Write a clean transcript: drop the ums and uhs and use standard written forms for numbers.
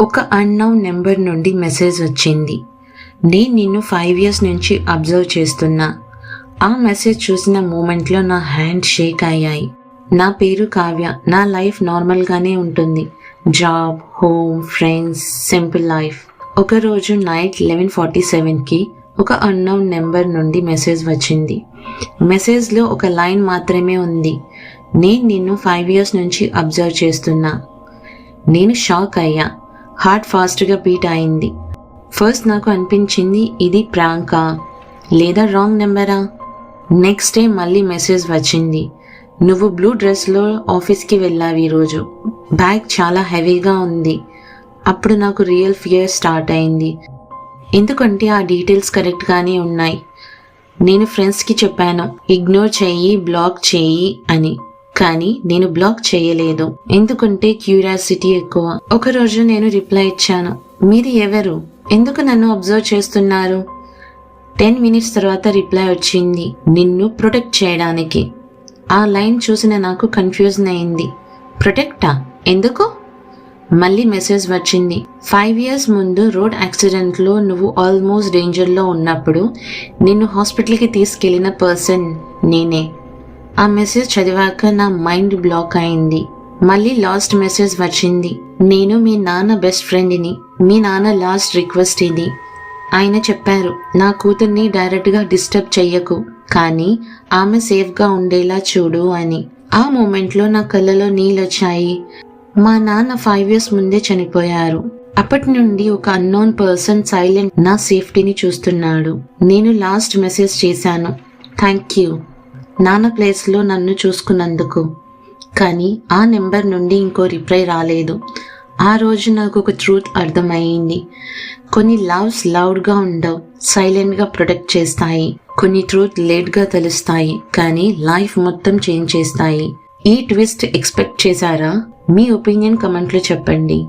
ఒక unknown number నుండి message వచ్చింది. నేను నిన్ను 5 years నుంచి అబ్జర్వ్ చేస్తున్నా. ఆ మెసేజ్ చూసిన మూమెంట్లో నా హ్యాండ్ షేక్ అయ్యాయి. నా పేరు కావ్య. నా లైఫ్ నార్మల్గానే ఉంటుంది. Job, home, friends, simple life. ఒకరోజు నైట్ 11:47కి ఒక అన్నౌన్ నెంబర్ నుండి మెసేజ్ వచ్చింది. మెసేజ్లో ఒక లైన్ మాత్రమే ఉంది. నేను నిన్ను 5 years నుంచి అబ్జర్వ్ చేస్తున్నా. నేను షాక్ అయ్యా. హార్ట్ ఫాస్ట్గా బీట్ అయింది. ఫస్ట్ నాకు అనిపించింది, ఇది ప్రాంకా లేదా రాంగ్ నెంబరా. నెక్స్ట్ డే మళ్ళీ మెసేజ్ వచ్చింది. నువ్వు బ్లూ డ్రెస్లో ఆఫీస్కి వెళ్ళావు ఈరోజు. బ్యాగ్ చాలా హెవీగా ఉంది. అప్పుడు నాకు రియల్ ఫియర్ స్టార్ట్ అయింది. ఎందుకంటే ఆ డీటెయిల్స్ కరెక్ట్గానే ఉన్నాయి. నేను ఫ్రెండ్స్కి చెప్పాను, ఇగ్నోర్ చెయ్యి, బ్లాక్ చెయ్యి అని. కానీ నేను బ్లాక్ చేయలేదు, ఎందుకంటే క్యూరియాసిటీ ఎక్కువ. ఒకరోజు నేను రిప్లై ఇచ్చాను, మీరు ఎవరు, ఎందుకు నన్ను అబ్జర్వ్ చేస్తున్నారు? 10 minutes తర్వాత రిప్లై వచ్చింది, నిన్ను ప్రొటెక్ట్ చేయడానికి. ఆ లైన్ చూసిన నాకు కన్ఫ్యూజన్ అయింది. ప్రొటెక్టా? ఎందుకు? మళ్ళీ మెసేజ్ వచ్చింది. 5 years ముందు రోడ్ యాక్సిడెంట్లో నువ్వు ఆల్మోస్ట్ డేంజర్లో ఉన్నప్పుడు నిన్ను హాస్పిటల్కి తీసుకెళ్లిన పర్సన్ నేనే. ఆ మెసేజ్ చదివాక నా మైండ్ బ్లాక్ అయింది. మళ్ళీ లాస్ట్ మెసేజ్ వచ్చింది. నేను మీ నాన్న బెస్ట్ ఫ్రెండ్ని. మీ నాన్న లాస్ట్ రిక్వెస్ట్ ఇది. ఆయన చెప్పారు, నా కూతుర్ని డైరెక్ట్గా డిస్టర్బ్ చెయ్యకు, కానీ ఆమె సేఫ్గా ఉండేలా చూడు అని. ఆ మూమెంట్లో నా కళ్ళలో నీళ్ళొచ్చాయి. మా నాన్న 5 years ముందే చనిపోయారు. అప్పటి నుండి ఒక అన్నోన్ పర్సన్ సైలెంట్ నా సేఫ్టీని చూస్తున్నాడు. నేను లాస్ట్ మెసేజ్ చేశాను, థ్యాంక్ యూ నాన్న ప్లేస్లో నన్ను చూసుకున్నందుకు. కానీ ఆ నెంబర్ నుండి ఇంకో రిప్లై రాలేదు. ఆ రోజు నాకు ఒక ట్రూత్ అర్థమయ్యింది. కొన్ని లవ్స్ లౌడ్గా ఉండవు, సైలెంట్గా ప్రొటెక్ట్ చేస్తాయి. కొన్ని ట్రూత్ లేట్గా తెలుస్తాయి, కానీ లైఫ్ మొత్తం చేంజ్ చేస్తాయి. ఈ ట్విస్ట్ ఎక్స్పెక్ట్ చేశారా? మీ ఒపీనియన్ కమెంట్లో చెప్పండి.